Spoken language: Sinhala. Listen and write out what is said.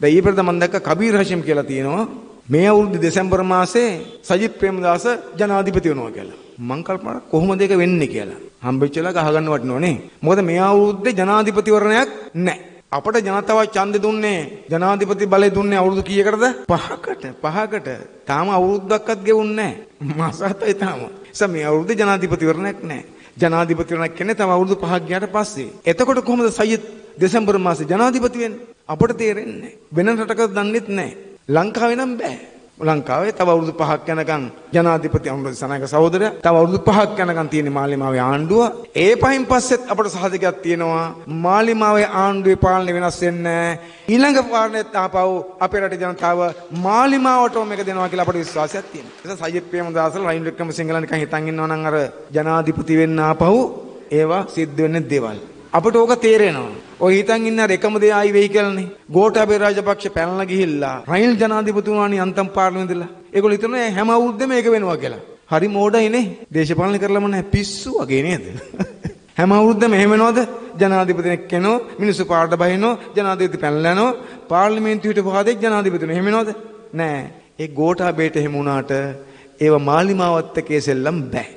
දැන් ඊපෙරද මම දැක්ක කබීර් හෂිම් කියලා තියෙනවා. මේ අවුරුදු දෙසැම්බර් මාසේ සජිත් ප්‍රේමදාස ජනාධිපති වෙනවා කියලා. මං කල්පනා කොහොමද ඒක වෙන්නේ කියලා. හම්බෙච්ච වෙලාවක අහගන්න වටිනව නේ. මොකද මේ අවුරුද්දේ ජනාධිපතිවරණයක් නැහැ. අපට ජනතාව ඡන්දෙ දුන්නේ ජනාධිපති බලය දුන්නේ අවුරුදු කීයකටද? 5කට. තාම අවුරුද්දක්වත් ගෙවුන්නේ නැහැ. මාස 7යි තාම. මේ අවුරුද්දේ ජනාධිපතිවරණයක් නැහැ. ජනාධිපතිවරණයක් කියන්නේ තව අවුරුදු 5ක් ගියාට පස්සේ. එතකොට කොහොමද සජිත් දෙසැම්බර් මාසේ ජනාධිපති වෙන්නේ? අපට තේරෙන්නේ නැහැ. වෙන රටක දන්නෙත් නැහැ. ලංකාවේ නම් බෑ. ලංකාවේ තව අවුරුදු 5ක් යනකම් ජනාධිපති අනුර සනායක සහෝදරයා තව අවුරුදු 5ක් යනකම් තියෙන මාලිමාවේ ආණ්ඩුව. ඒ පහින් පස්සෙත් අපට සහතිකයක් තියෙනවා. මාලිමාවේ ආණ්ඩුවේ පාලනය වෙනස් වෙන්නේ ඊළඟ පාලනයත් ආපහු අපේ රටේ ජනතාව මාලිමාවටම මේක දෙනවා කියලා අපට විශ්වාසයක් තියෙනවා. ඒ නිසා සජිත් ප්‍රේමදාසලා රනිල් වික්‍රමසිංහලා නිකන් හිතන් ඉන්නවා නම් අර ජනාධිපති වෙන්න ආපහු ඒවා සිද්ධ වෙන්නේ දේවල්. අපට ඕක තේරෙනවා. ඔය හිතන් ඉන්න අර එකම දේ ආයි වෙයි කියලානේ. ගෝඨාභය රාජපක්ෂ පැනලා ගිහිල්ලා රනිල් ජනාධිපතිතුමාණන් යන්තම් පාර්ලිමේන්තුවල. ඒගොල්ලෝ හිතනවා හැම අවුරුද්දෙම මේක වෙනවා කියලා. හරි මෝඩයිනේ. දේශපාලන කරලම නැහැ පිස්සු වගේ නේද? හැම අවුරුද්දෙම එහෙම වෙනවද? ජනාධිපතිනෙක් කෙනෝ මිනිස්සු පාරට බහිනෝ ජනාධිපති පැනලා යනවා පාර්ලිමේන්තුවට පහදෙක් ජනාධිපතිතුමා. එහෙම වෙනවද? නෑ. ඒ ගෝඨාභයට එහෙම වුණාට ඒව මාලිමාවත් එක්ක සෙල්ලම් බෑ.